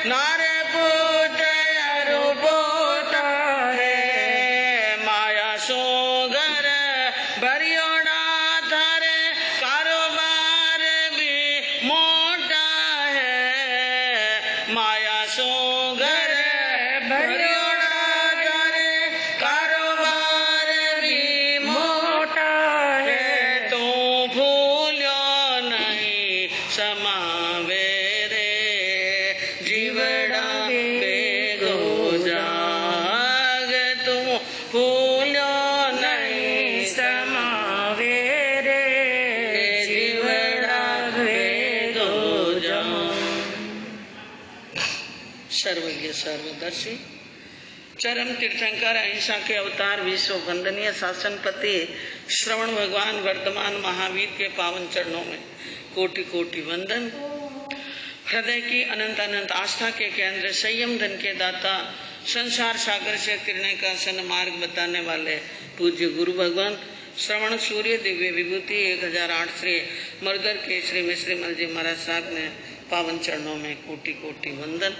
नारे पूत रूपोता है माया सोगर भरियोड़ा थारे कारोबार भी मोटा है माया सोगर भरियोड़ा थारे कारोबार भी मोटा है तो भूलो नहीं समावे रे जीवड़ा बेगो जाग तुम भूलो नहीं समावे रे जीवड़ा बेगो जाग। सर्वज्ञ सर्वदर्शी चरम तीर्थंकर अहिंसा के अवतार विश्व वंदनीय शासनपति श्रवण भगवान वर्तमान महावीर के पावन चरणों में कोटि कोटि वंदन। हृदय की अनंत अनंत आस्था के केंद्र संयम धन के दाता संसार सागर से तिरने का सन्मार्ग बताने वाले पूज्य गुरु भगवान श्रवण सूर्य दिव्य विभूति 1008 श्री मरुदर के श्री मिश्री मल जी महाराज साहब ने पावन चरणों में कोटि कोटि वंदन।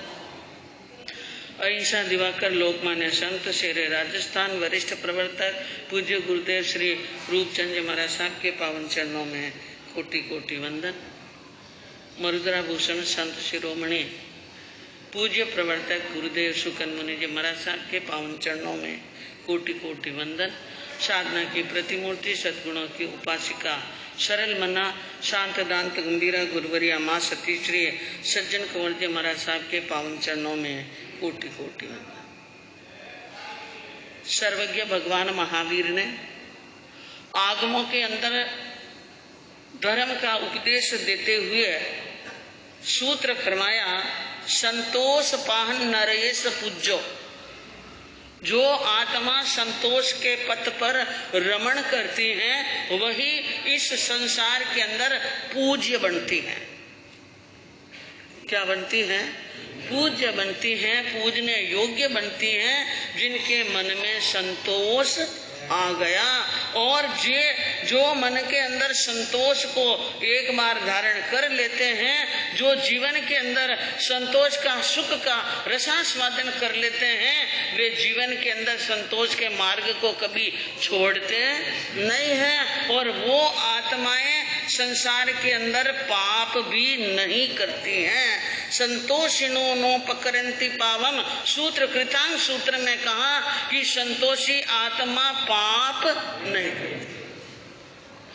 अहिंसा दिवाकर लोकमान्य संत शेरे राजस्थान वरिष्ठ प्रवर्तक पूज्य गुरुदेव श्री रूपचंद जी महाराज साहब के पावन चरणों में कोटि कोटि वंदन। मरुद्रा भूषण संत शिरोमणि पूज्य प्रवर्तक गुरुदेव सुकन मुनि जी महाराज साहब के पावन चरणों में कोटि कोटि वंदन। साधना की प्रतिमूर्ति सद्गुणों की उपासिका सरल मना शांत दांत गंभीरा गुरुवरिया माँ सती श्री सज्जन कंवर जी महाराज साहब के पावन चरणों में कोटि कोटि वंदन। सर्वज्ञ भगवान महावीर ने आगमों के अंदर धर्म का उपदेश देते हुए सूत्र फरमाया संतोष पाहन नरेश पूज्यो। जो आत्मा संतोष के पथ पर रमण करती हैं वही इस संसार के अंदर पूज्य बनती हैं। क्या बनती हैं? पूज्य बनती हैं, पूजने योग्य बनती हैं जिनके मन में संतोष आ गया। और जो मन के अंदर संतोष को एक बार धारण कर लेते हैं, जो जीवन के अंदर संतोष का सुख का रसास्वादन कर लेते हैं, वे जीवन के अंदर संतोष के मार्ग को कभी छोड़ते नहीं हैं। और वो आत्माएं संसार के अंदर पाप भी नहीं करती हैं। संतोषिनो नोपकरन्ति पावम सूत्र कृतांग सूत्र में कहा कि संतोषी आत्मा पाप नहीं करती।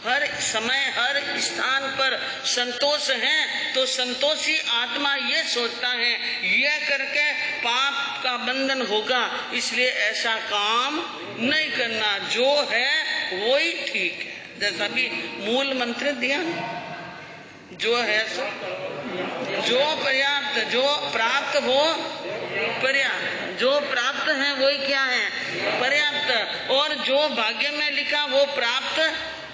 हर समय हर स्थान पर संतोष है तो संतोषी आत्मा ये सोचता है यह करके पाप का बंधन होगा, इसलिए ऐसा काम नहीं करना, जो है वो ही ठीक है। जैसा भी मूल मंत्र दिया, जो है जो पर्याप्त, जो प्राप्त वो पर्याप्त, जो प्राप्त है वही क्या है? पर्याप्त। और जो भाग्य में लिखा वो प्राप्त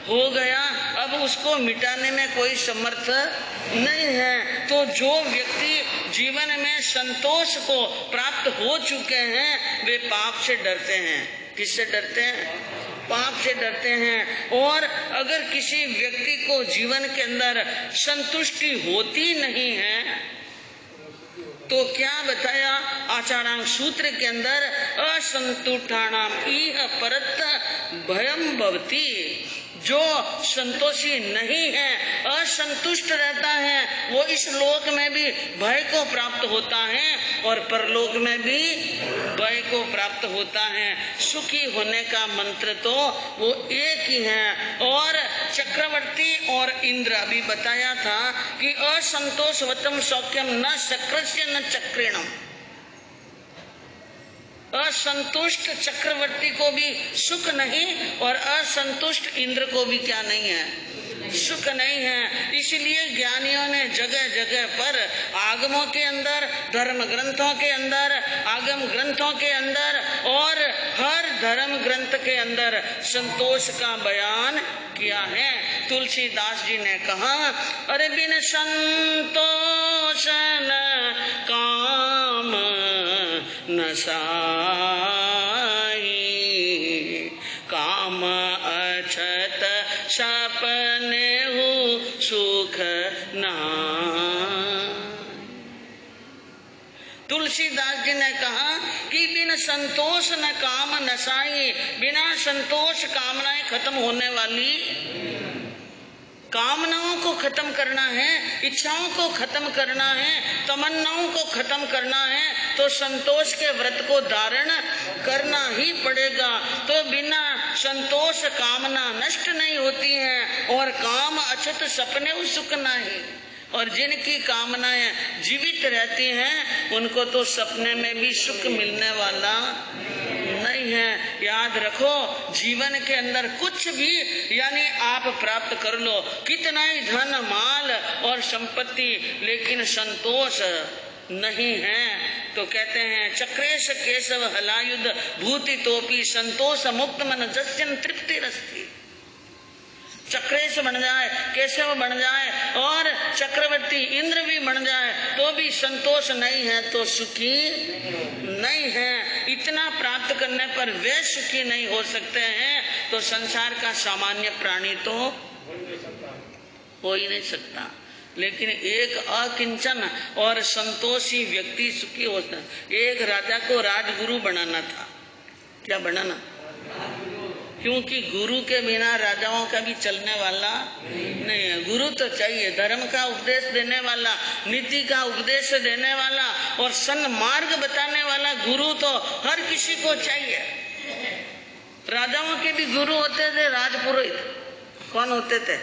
हो गया, अब उसको मिटाने में कोई समर्थ नहीं है। तो जो व्यक्ति जीवन में संतोष को प्राप्त हो चुके हैं वे पाप से डरते हैं। किससे डरते हैं? पाप से डरते हैं। और अगर किसी व्यक्ति को जीवन के अंदर संतुष्टि होती नहीं है तो क्या बताया आचारांग सूत्र के अंदर? असंतुष्टानाम इह परत भयम भवति। जो संतोषी नहीं है, असंतुष्ट रहता है, वो इस लोक में भी भय को प्राप्त होता है और परलोक में भी भय को प्राप्त होता है। सुखी होने का मंत्र तो वो एक ही है। और चक्रवर्ती और इंद्र अभी बताया था कि असंतोषवतम सौख्यम न शक्रस्य न चक्रेणम। असंतुष्ट चक्रवर्ती को भी सुख नहीं और असंतुष्ट इंद्र को भी क्या नहीं है? सुख नहीं है। इसलिए ज्ञानियों ने जगह जगह पर आगमों के अंदर, धर्म ग्रंथों के अंदर, आगम ग्रंथों के अंदर और हर धर्म ग्रंथ के अंदर संतोष का बयान किया है। तुलसीदास जी ने कहा, अरे बिन संतोष न काम न साई, काम अछत सपने सुख ना। तुलसीदास जी ने कहा कि बिन संतोष न काम नसाई, बिना संतोष कामनाएं खत्म होने वाली। कामनाओं को खत्म करना है, इच्छाओं को खत्म करना है, तमन्नाओं को खत्म करना है तो संतोष के व्रत को धारण करना ही पड़ेगा। तो बिना संतोष कामना नष्ट नहीं होती है, और काम अछत सपने सुख नहीं। और जिनकी कामनाएं जीवित रहती हैं उनको तो सपने में भी सुख मिलने वाला नहीं है। याद रखो, जीवन के अंदर कुछ भी यानी आप प्राप्त कर लो, कितना ही धन माल और संपत्ति, लेकिन संतोष नहीं है तो कहते हैं चक्रेश केशव हलायुध भूति तोपी संतोष मुक्त मन जस्यन तृप्ति रस्ती। चक्रेश बन जाए, केशव बन जाए और चक्रवर्ती इंद्र भी बन जाए तो भी संतोष नहीं है तो सुखी नहीं है। इतना प्राप्त करने पर वे सुखी नहीं हो सकते हैं तो संसार का सामान्य प्राणी तो हो ही नहीं सकता। लेकिन एक अकिंचन और संतोषी व्यक्ति सुखी होता है। एक राजा को राजगुरु बनाना था। क्या बनाना? क्योंकि गुरु के बिना राजाओं का भी चलने वाला नहीं है। गुरु तो चाहिए, धर्म का उपदेश देने वाला, नीति का उपदेश देने वाला और सन्मार्ग बताने वाला गुरु तो हर किसी को चाहिए। राजाओं के भी गुरु होते थे, राजपुरोहित। कौन होते थे?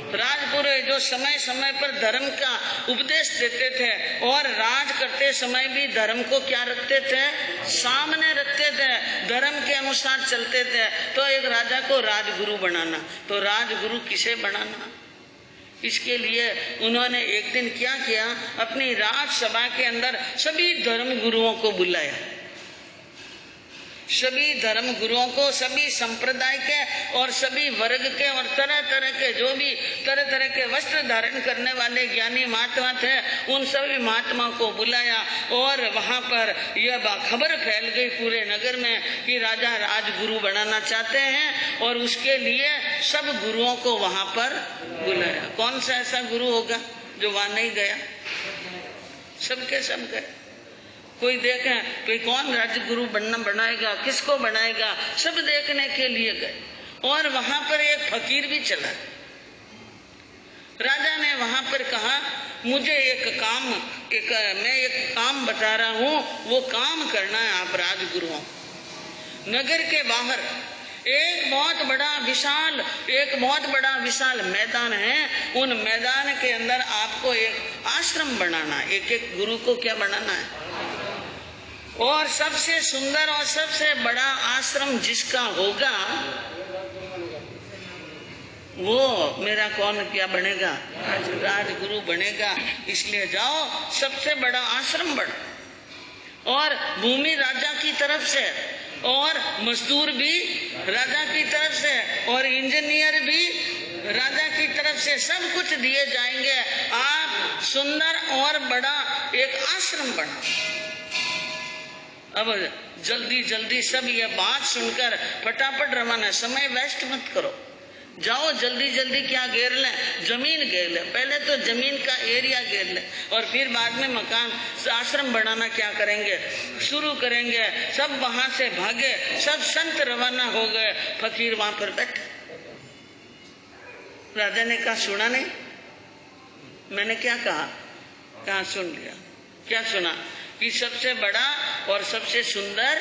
राजपुरोहित, जो समय समय पर धर्म का उपदेश देते थे और राज करते समय भी धर्म को क्या रखते थे? सामने रखते थे, धर्म के अनुसार चलते थे। तो एक राजा को राजगुरु बनाना, तो राजगुरु किसे बनाना? इसके लिए उन्होंने एक दिन क्या किया, अपनी राजसभा के अंदर सभी धर्म गुरुओं को बुलाया। सभी धर्म गुरुओं को, सभी संप्रदाय के और सभी वर्ग के और तरह तरह के, जो भी तरह तरह के वस्त्र धारण करने वाले ज्ञानी महात्मा थे, उन सभी महात्माओं को बुलाया। और वहां पर यह खबर फैल गई पूरे नगर में कि राजा राजगुरु बनाना चाहते हैं और उसके लिए सब गुरुओं को वहां पर बुलाया। कौन सा ऐसा गुरु होगा जो वहां नहीं गया? सबके सब गए। कोई देखे कोई कौन राजगुरु बनाएगा, किसको बनाएगा, सब देखने के लिए गए। और वहां पर एक फकीर भी चला। राजा ने वहां पर कहा, मुझे मैं एक काम बता रहा हूँ, वो काम करना है आप राजगुरुओं। नगर के बाहर एक बहुत बड़ा विशाल मैदान है। उन मैदान के अंदर आपको एक आश्रम बनाना है। एक एक गुरु को क्या बनाना है? और सबसे सुंदर और सबसे बड़ा आश्रम जिसका होगा वो मेरा कौन क्या बनेगा? राजगुरु बनेगा। इसलिए जाओ, सबसे बड़ा आश्रम बना और भूमि राजा की तरफ से और मजदूर भी राजा की तरफ से और इंजीनियर भी राजा की तरफ से, सब कुछ दिए जाएंगे। आप सुंदर और बड़ा एक आश्रम बनाओ। अब जल्दी जल्दी सब ये बात सुनकर फटाफट रवाना, समय वेस्ट मत करो। जाओ जल्दी जल्दी क्या घेर लें? जमीन घेर ले। पहले तो जमीन का एरिया घेर ले और फिर बाद में मकान आश्रम बनाना क्या करेंगे, शुरू करेंगे। सब वहां से भागे, सब संत रवाना हो गए। फकीर वहां पर बैठे। राजा ने कहा, सुना नहीं मैंने क्या कहा? कहा सुन लिया। क्या सुना? कि सबसे बड़ा और सबसे सुंदर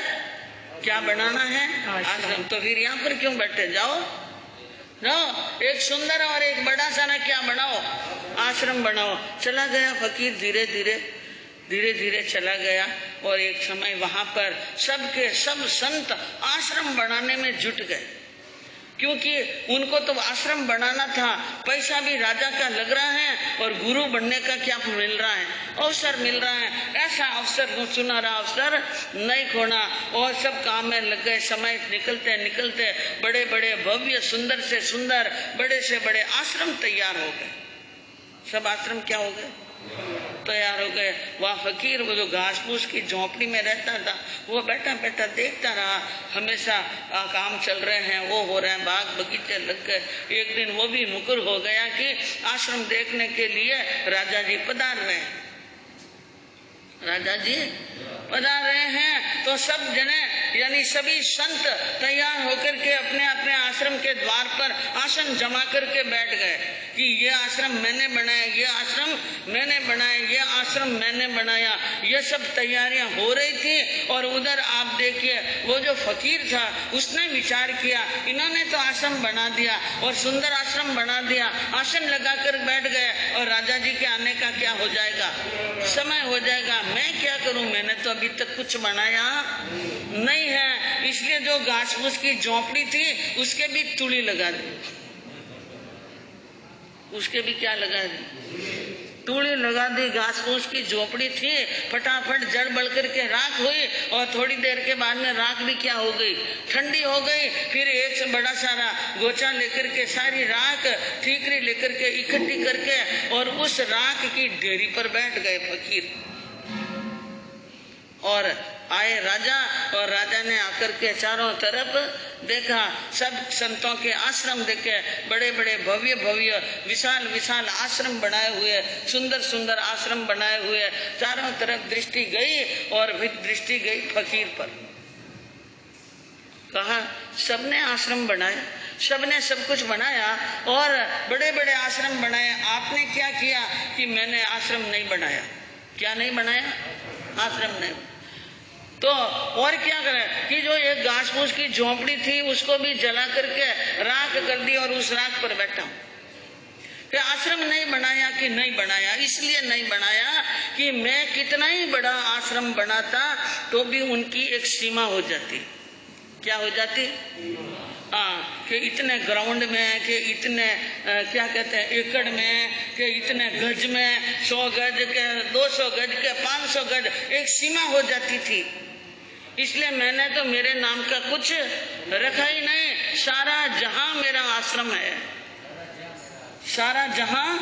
क्या बनाना है? आश्रम। तो फिर यहाँ पर क्यों बैठे? जाओ एक सुंदर और एक बड़ा सा ना क्या बनाओ? आश्रम बनाओ। चला गया फकीर, धीरे धीरे चला गया। और एक समय वहां पर सबके सब संत आश्रम बनाने में जुट गए, क्योंकि उनको तो आश्रम बनाना था। पैसा भी राजा का लग रहा है और गुरु बनने का क्या मिल रहा है? अवसर मिल रहा है। ऐसा अवसर, सुनहरा अवसर नहीं खोना। और सब काम में लग गए। समय निकलते निकलते बड़े बड़े भव्य, सुंदर से सुंदर, बड़े से बड़े आश्रम तैयार हो गए। सब आश्रम क्या हो गए? तैयार हो गए। वह फकीर, वो जो घास फूस की झोंपड़ी में रहता था, वो बैठा बैठा देखता रहा। हमेशा काम चल रहे हैं, वो हो रहे हैं, बाग बगीचे लग गए। एक दिन वो भी मुकर हो गया कि आश्रम देखने के लिए राजा जी पधार रहे हैं। राजा जी पधार रहे हैं तो सब जने यानी सभी संत तैयार होकर के अपने अपने आश्रम के द्वार पर आसन जमा करके बैठ गए कि ये आश्रम मैंने बनाया, ये आश्रम मैंने बनाया, ये आश्रम मैंने बनाया। ये सब तैयारियां हो रही थी और उधर आप देखिए वो जो फकीर था उसने विचार किया, इन्होंने तो आश्रम बना दिया और सुंदर आश्रम बना दिया, आसन लगा कर बैठ गए और राजा जी के आने का क्या हो जाएगा, समय हो जाएगा, मैं क्या करूं, मैंने तो अभी तक कुछ बनाया नहीं है। इसलिए जो घास फूस की झोंपड़ी थी उसके भी तुड़ी लगा दी, उसके भी क्या लगा दी, तुड़ी लगा दी। घास फूस की झोपड़ी थी, फटाफट जड़ बढ़ करके राख हुई और थोड़ी देर के बाद में राख भी क्या हो गई, ठंडी हो गई। फिर एक से बड़ा सारा गोचा लेकर के सारी राख ठीकरी लेकर के इकट्ठी करके और उस राख की डेरी पर बैठ गए फकीर। और आए राजा, और राजा ने आकर के चारों तरफ देखा, सब संतों के आश्रम देखे, बड़े बड़े भव्य भव्य विशाल विशाल आश्रम बनाए हुए, सुंदर सुंदर आश्रम बनाए हुए। चारों तरफ दृष्टि गई और फिर दृष्टि गई फकीर पर। कहा सबने आश्रम बनाए, सबने सब कुछ बनाया और बड़े बड़े आश्रम बनाए, आपने क्या किया कि मैंने आश्रम नहीं बनाया। क्या नहीं बनाया, आश्रम नहीं। तो और क्या करें कि जो एक घास फूस की झोंपड़ी थी उसको भी जला करके राख कर दी और उस राख पर बैठा हूं। कि आश्रम नहीं बनाया कि नहीं बनाया, इसलिए नहीं बनाया कि मैं कितना ही बड़ा आश्रम बनाता तो भी उनकी एक सीमा हो जाती। क्या हो जाती, कि इतने ग्राउंड में, कि इतने क्या कहते हैं एकड़ में, कि इतने गज में, 100 गज के, 200 गज के, 500 गज, एक सीमा हो जाती थी। इसलिए मैंने तो मेरे नाम का कुछ रखा ही नहीं, सारा जहां मेरा आश्रम है, सारा जहां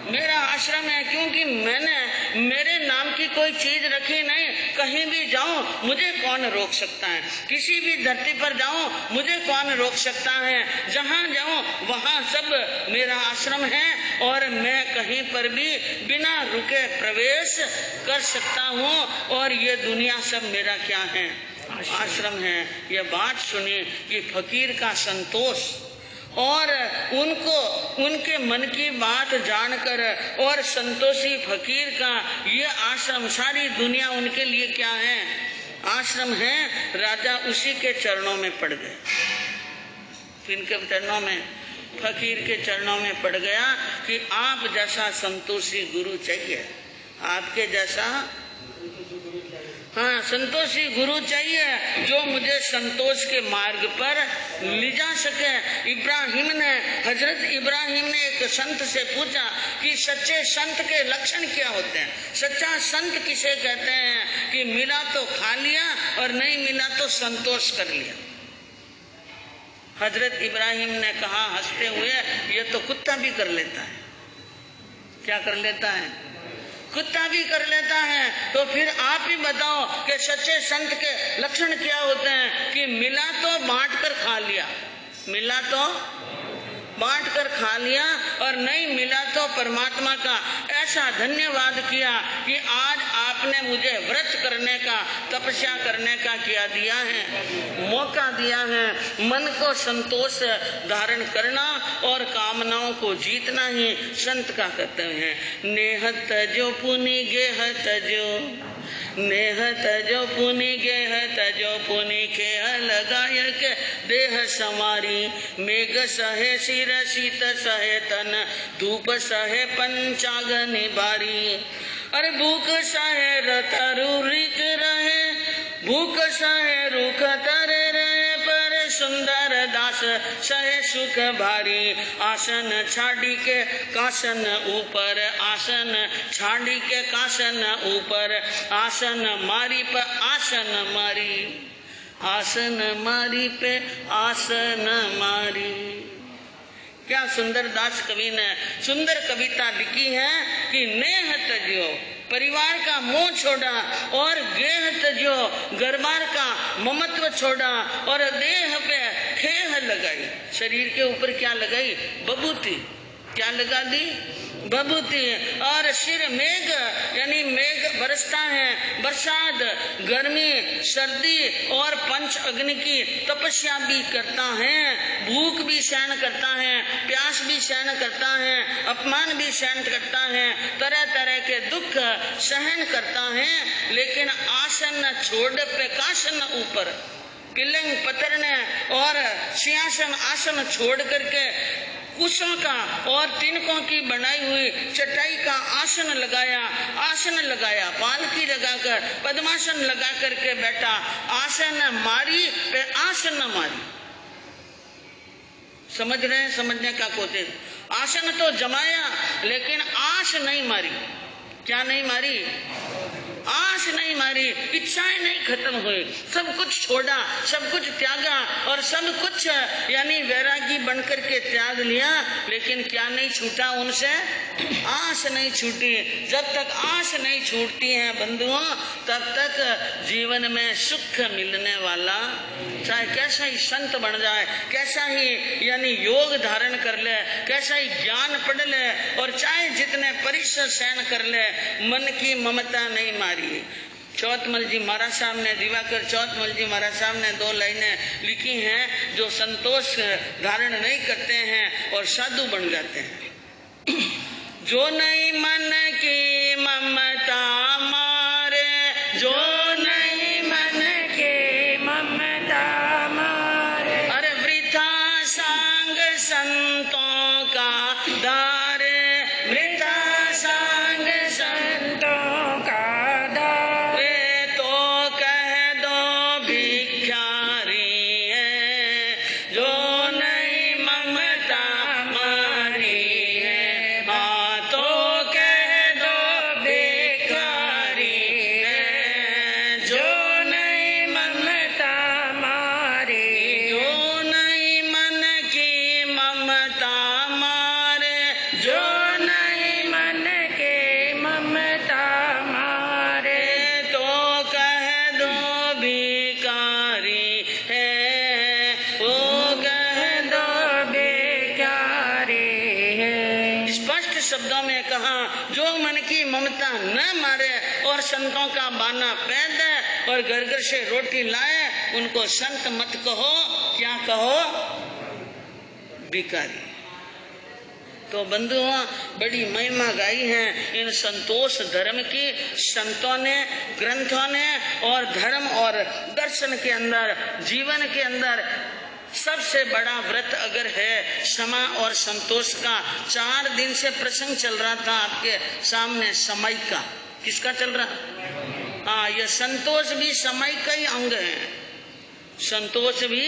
मेरा आश्रम है। क्योंकि मैंने मेरे नाम की कोई चीज रखी नहीं। कहीं भी जाऊं मुझे कौन रोक सकता है, किसी भी धरती पर जाऊं मुझे कौन रोक सकता है। जहां जाऊं वहां सब मेरा आश्रम है और मैं कहीं पर भी बिना रुके प्रवेश कर सकता हूं और ये दुनिया सब मेरा क्या है, आश्रम है। ये बात सुनिए कि फकीर का संतोष और उनको उनके मन की बात जानकर और संतोषी फकीर का ये आश्रम, सारी दुनिया उनके लिए क्या है, आश्रम है। राजा उसी के चरणों में पड़ गए, इनके चरणों में, फकीर के चरणों में पड़ गया कि आप जैसा संतोषी गुरु चाहिए, आपके जैसा संतोषी गुरु चाहिए जो मुझे संतोष के मार्ग पर ले जा सके। इब्राहिम ने, हजरत इब्राहिम ने एक संत से पूछा कि सच्चे संत के लक्षण क्या होते हैं। सच्चा संत किसे कहते हैं कि मिला तो खा लिया और नहीं मिला तो संतोष कर लिया। हजरत इब्राहिम ने कहा हंसते हुए, ये तो कुत्ता भी कर लेता है। क्या कर लेता है, कुत्ता भी कर लेता है। तो फिर आप ही बताओ कि सच्चे संत के लक्षण क्या होते हैं कि मिला तो बांट कर खा लिया, मिला तो बांट कर खा लिया और नहीं मिला तो परमात्मा का ऐसा धन्यवाद किया कि आज आपने मुझे व्रत करने का, तपस्या करने का क्या दिया है, मौका दिया है। मन को संतोष धारण करना और कामनाओं को जीतना ही संत का कर्तव्य है। नेह तजो पुनि गेह तजो, नेह तजो पुनि गेह तजो पुनि खेह लगाय के देह समारी। मेघ सहे सिर शीत सहे तन, धूप सहे पंचागनि बारी। अरे भूख सहे रतरुरिक रहे, भूख सहे रुख तरे रहे, पर सुंदर दास सहे सुख भारी। आसन छाड़ी के कासन ऊपर, आसन छाड़ी के कासन ऊपर, आसन मारी पर आसन मारी, आसन मारी पे आसन मारी। क्या सुंदर दास कवि ने सुंदर कविता लिखी है कि नेह तजो, परिवार का मोह छोड़ा, और गेह तजो, गरबार का ममत्व छोड़ा, और देह पे ठेह लगाई, शरीर के ऊपर क्या लगाई, बबूती। क्या लगा दी, बबूती, और सिर मेघ यानी मेघ बरसता है, बरसात, गर्मी, सर्दी और पंच अग्नि की तपस्या भी करता है, भूख भी सहन करता है, प्यास भी सहन करता है, अपमान भी सहन करता है, तरह तरह के दुख सहन करता है, लेकिन आसन छोड़ प्रकाशन ऊपर पिलंग पतरने और सिंहासन आसन छोड़ करके कुशों का और तिनकों की बनाई हुई चटाई का आसन लगाया, पालकी लगाकर पद्मासन लगा करके बैठा, आसन मारी पे आसन न मारी। समझ रहे हैं? समझने का कोशिश। आसन तो जमाया लेकिन आस नहीं मारी। क्या नहीं मारी? आस नहीं मारी, इच्छाएं नहीं खत्म हुई, सब कुछ छोड़ा, सब कुछ त्यागा और सब कुछ यानी वैरागी बनकर के त्याग लिया, लेकिन क्या नहीं छूटा उनसे? आस नहीं छूटी। जब तक आस नहीं छूटती है बंधुओं, तब तक जीवन में सुख मिलने वाला, चाहे कैसा ही संत बन जाए, कैसा ही यानी योग धारण कर ले, कैसा ही ज्ञान पढ़ ले और चाहे जितने परिश्रम सहन कर ले, मन की ममता नहीं मारी। चौथमल जी महाराज साहब ने, दिवाकर चौथमल जी महाराज साहब ने 2 लाइनें लिखी हैं जो संतोष धारण नहीं करते हैं और साधु बन जाते हैं। जो नहीं मन की ममता मारे, जो नहीं मन की ममता मारे, अरे वृथा सांग संतों का दारे, वृथा सांग संतों का दारे, तो कह दो भिखारी है, जो नहीं ममता मारी है, हाँ तो कह दो भिखारी है, जो नहीं ममता मारी, जो नहीं मन की ममता मारे, जो नहीं मन के ममता मारे, तो कह दो भिखारी है, वो कह दो भिखारी है। स्पष्ट शब्दों में कहा, जो मन की ममता न मारे और संतों का बाना पैद और घर घर से रोटी लाए, उनको संत मत कहो। क्या कहो? भिखारी। तो बंधुओं, बड़ी महिमा गाई है इन संतोष धर्म की संतों ने, ग्रंथों ने, और धर्म और दर्शन के अंदर, जीवन के अंदर सबसे बड़ा व्रत अगर है क्षमा और संतोष का। 4 दिन से प्रसंग चल रहा था आपके सामने समय का। किसका चल रहा? हाँ, यह संतोष भी समय का ही अंग है, संतोष भी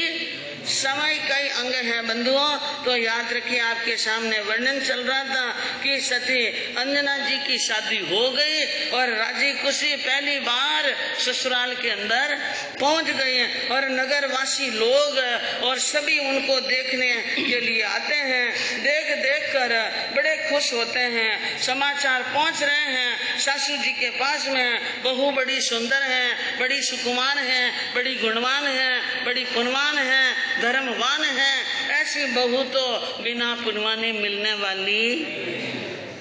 समय का ही अंग है बंधुओं। तो याद रखिए, आपके सामने वर्णन चल रहा था कि सती अंजना जी की शादी हो गई और राजी खुशी पहली बार ससुराल के अंदर पहुंच गए और नगरवासी लोग और सभी उनको देखने के लिए आते हैं। देख देख कर बड़े खुश होते हैं। समाचार पहुंच रहे हैं सासू जी के पास में, बहू बड़ी सुंदर है, बड़ी सुकुमार है, बड़ी गुणवान है, बड़ी पुण्यवान है, धर्मवान है। ऐसी बहू तो बिना पुण्यवानी मिलने वाली,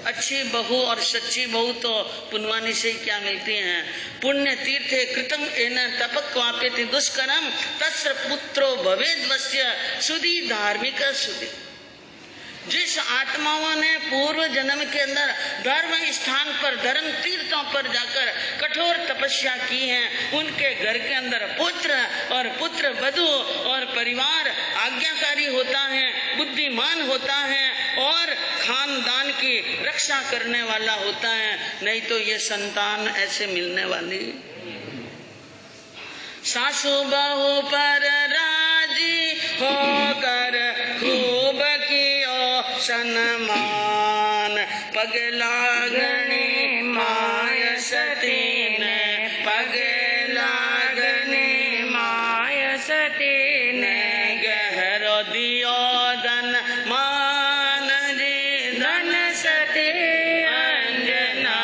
अच्छी बहू और सच्ची बहू तो पुण्यवानी से ही क्या मिलती हैं। पुण्य तीर्थे कृतम एन तपक्वाप्यति दुष्करम तस्य पुत्रो भवेद्वस्य सुधि धार्मिक सुधि। जिस आत्माओं ने पूर्व जन्म के अंदर धर्म स्थान पर, धर्म तीर्थों पर जाकर कठोर तपस्या की है, उनके घर के अंदर पुत्र और पुत्र वधू और परिवार आज्ञाकारी होता है, बुद्धिमान होता है और खानदान की रक्षा करने वाला होता है। नहीं तो ये संतान ऐसे मिलने वाली। सासू बहू पर राजी होकर खूब कियो सन्मान, पग लागनी माय सती ने, पग लागनी माय सती ने, गहरो दियो धन मान जी, धन सती अंजना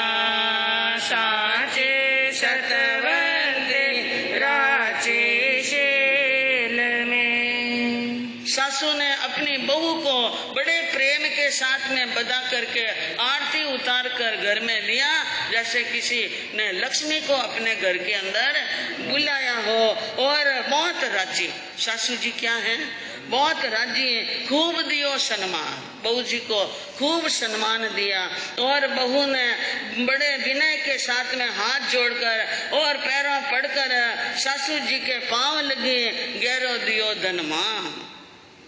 साचे सतवंती राची शील में। सासू ने अपनी बहू को बड़े प्रेम के साथ में बधा करके आरती उतार कर घर में लिया, जैसे किसी ने लक्ष्मी को अपने घर के अंदर बुलाया हो। और बहुत राजी सासू जी क्या है, बहुत राजी, खूब दियो सम्मान, बहू जी को खूब सम्मान दिया। और बहू ने बड़े विनय के साथ में हाथ जोड़कर और पैरों पड़कर सासू जी के पांव लगी, गहरो दियो धनमा।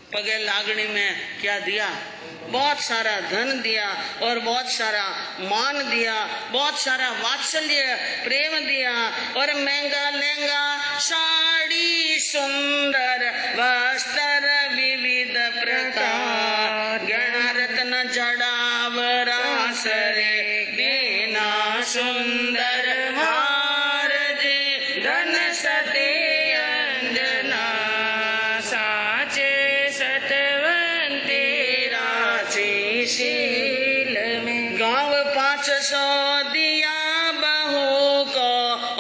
पगे लागणी में क्या दिया, बहुत सारा धन दिया और बहुत सारा मान दिया, बहुत सारा वात्सल्य प्रेम दिया। और महंगा लहंगा साड़ी सुंदर वस्त्र विविध प्रकार, गहना रत्न जड़ावरा सरे देना सुंदर हार दे, धन सते अंजना साचे सतवंते राशि शील में। गाँव 500 दिया बहू को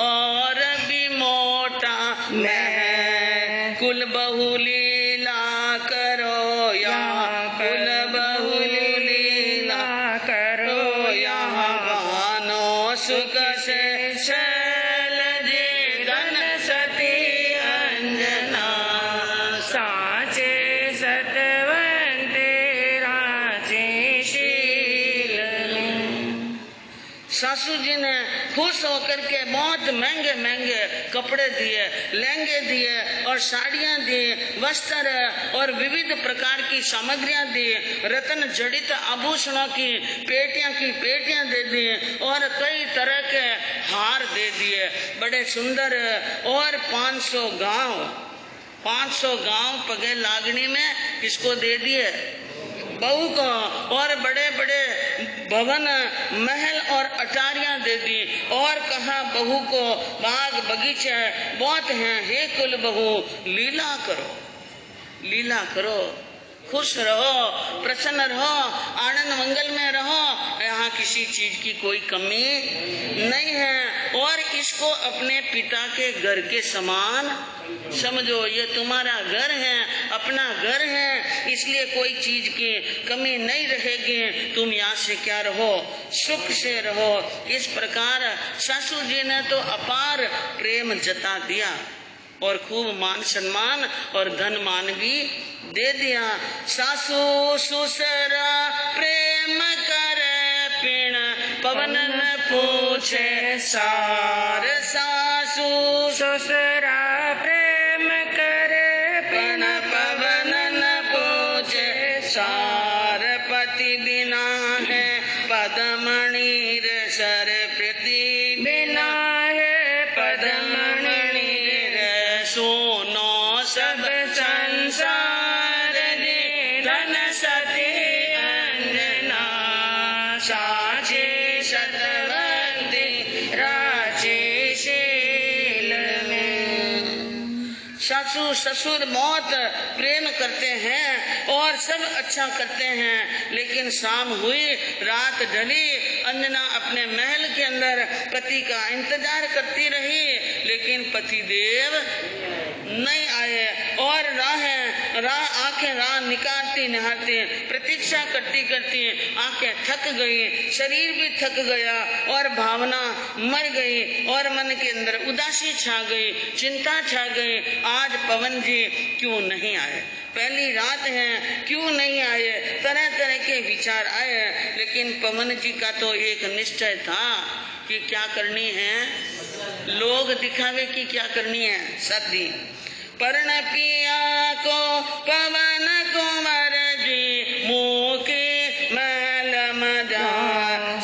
और भी मोटा मैं, कुल बहू लीला करो यहाँ, कुल बहू लीला करो यहाँ, गानो सुख से शैल जी धन सती अंजना साचे सतवंते राशि शील में। सासू जी ने खुश होकर के बहुत महंगे महंगे कपड़े दिए, लहंगे दिए और साड़ियां दी, वस्त्र और विविध प्रकार की सामग्रियां दी, रत्न जड़ित आभूषणों की पेटियां दे दी और कई तरह के हार दे दिए, बड़े सुंदर। और 500 गांव पगे लागणी में किसको दे दिए, बहू को। और बड़े बड़े भवन महल और अटारियां दे दी और कहा बहू को बाग बगीचे बहुत हैं, हे कुल बहू लीला करो, खुश रहो, प्रसन्न रहो, आनंद मंगल में रहो, यहाँ किसी चीज की कोई कमी नहीं है। और इसको अपने पिता के घर के समान समझो, ये तुम्हारा घर है, अपना घर है, इसलिए कोई चीज की कमी नहीं रहेगी, तुम यहाँ से क्या रहो, सुख से रहो। इस प्रकार सासू जी ने तो अपार प्रेम जता दिया और खूब मान सम्मान और धन मान भी दे दिया। सासू ससुरा प्रेम करे पिण पवन न पूछे सार, सासू ससुरा प्रेम करे पिण पवन न पूछे सार, पति बिना है पदमणि रे सर, प्रति बिना है पदमणि रे, सोनो सब संसार दे, धन सती अंजना साचे सतवंती राशि शील में। सासू ससुर बहुत प्रेम करते हैं और सब अच्छा करते हैं, लेकिन शाम हुई, रात ढली, अंजना अपने महल के अंदर पति का इंतजार करती रही, लेकिन पति देव नहीं आए। और राह निकालती निहारती प्रतीक्षा करती करती आंखें थक गई, शरीर भी थक गया और भावना मर गई और मन के अंदर उदासी छा गई, चिंता छा गई। आज पवन जी क्यों नहीं आए, पहली रात है क्यों नहीं आए, तरह तरह के विचार आए। लेकिन पवन जी का तो एक निश्चय था कि क्या करनी है, लोग दिखावे की क्या करनी है, शादी। पर्ण पिया को पवन कुंवर जी मुखी मैल मजा,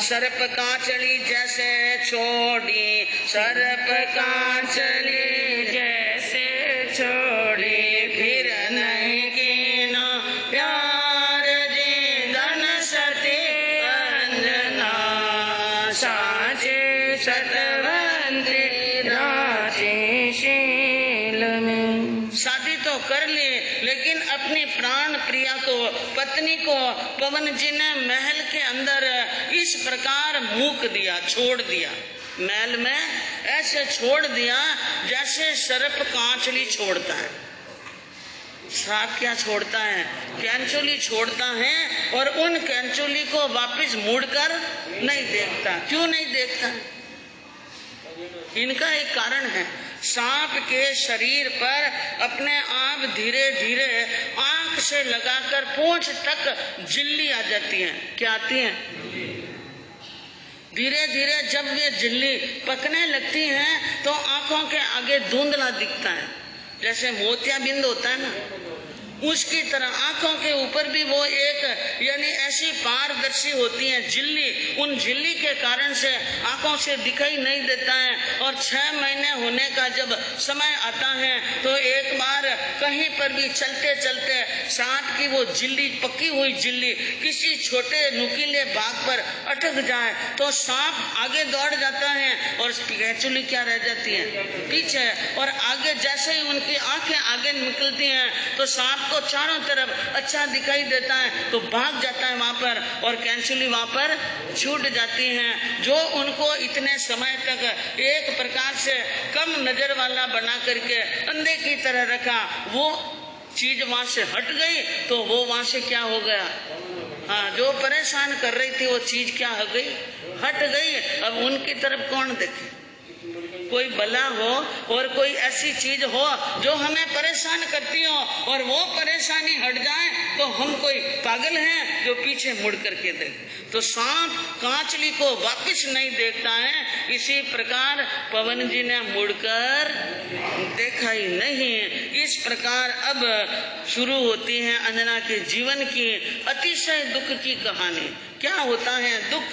सर्प कांचली जैसे छोड़ी, सर्प कांचली जैसे छोड़ी, फिर नहीं कीना प्यार जी, धन सती अंजना साचे सतवंती राशि शील में। शादी तो कर ली, लेकिन अपनी प्राण प्रिया को, पत्नी को पवन जी ने महल के अंदर इस प्रकार मूक दिया, छोड़ दिया, महल में ऐसे छोड़ दिया जैसे सर्प कांचली छोड़ता है। सांप क्या छोड़ता है? कैंचुली छोड़ता है और उन कैंचुली को वापस मुड़कर नहीं देखता। क्यों नहीं देखता? इनका एक कारण है। सांप के शरीर पर अपने आप धीरे धीरे आंख से लगाकर पूंछ तक झिल्ली आ जाती है। क्या आती है? धीरे धीरे जब वे झिल्ली पकने लगती हैं तो आंखों के आगे धुंधला दिखता है, जैसे मोतियाबिंद होता है ना, उसकी तरह आंखों के ऊपर भी वो एक यानी ऐसी पारदर्शी होती है झिल्ली। उन झिल्ली के कारण से आंखों से दिखाई नहीं देता है। और 6 महीने होने का जब समय आता है तो एक बार कहीं पर भी चलते चलते सांप की वो झिल्ली, पकी हुई झिल्ली किसी छोटे नुकीले भाग पर अटक जाए तो सांप आगे दौड़ जाता है और कैंचुली क्या रह जाती है? पीछे। और आगे जैसे ही उनकी आंखें आगे निकलती हैं तो सांप को चारों तरफ अच्छा दिखाई देता है तो भाग जाता है वहां पर और कैंचुली वहां पर छूट जाती हैं। जो उनको इतने समय तक एक प्रकार से कम नजर वाला बना करके अंधे की तरह रखा, वो चीज वहां से हट गई तो वो वहां से क्या हो गया? हाँ, जो परेशान कर रही थी वो चीज क्या हो गई? हट गई। अब उनकी तरफ कौन देखे? कोई बला हो और कोई ऐसी चीज हो जो हमें परेशान करती हो और वो परेशानी हट जाए तो हम कोई पागल हैं जो पीछे मुड़ करके देखे। तो सांप कांचली को वापस नहीं देखता है, इसी प्रकार पवन जी ने मुड़कर देखा ही नहीं। इस प्रकार अब शुरू होती है अंजना के जीवन की अतिशय दुख की कहानी। क्या होता है दुख,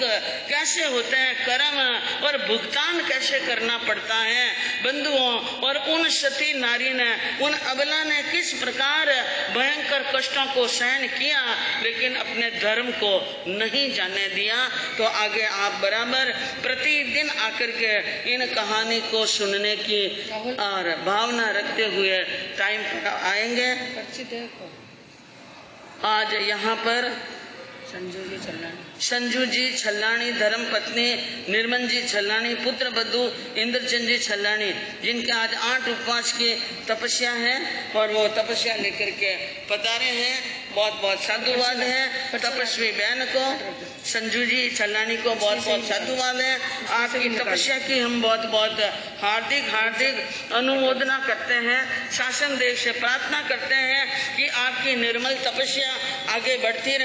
कैसे होते हैं कर्म और भुगतान कैसे करना पड़ता है बंधुओं। और उन सती नारी ने, उन अबला ने किस प्रकार भयंकर कष्टों को सहन किया लेकिन अपने धर्म को नहीं जाने दिया। तो आगे आप बराबर प्रतिदिन आकर के इन कहानी को सुनने की और भावना रखते हुए टाइम पर आएंगे। आज यहाँ पर संजू जी छल्लानी, धर्म पत्नी निर्मल जी छल्लानी, पुत्र बधू इंद्रचंद जी छल्लानी, जिनके आज 8 उपवास की तपस्या है और वो तपस्या लेकर के पधारे हैं। बहुत बहुत साधुवाद है तपस्वी बहन को, संजू जी छल्लानी को बहुत बहुत साधुवाद है। आपकी तपस्या की हम बहुत बहुत हार्दिक हार्दिक अनुमोदना करते हैं। शासन देव से प्रार्थना करते हैं कि आपकी निर्मल तपस्या आगे बढ़ती रहे।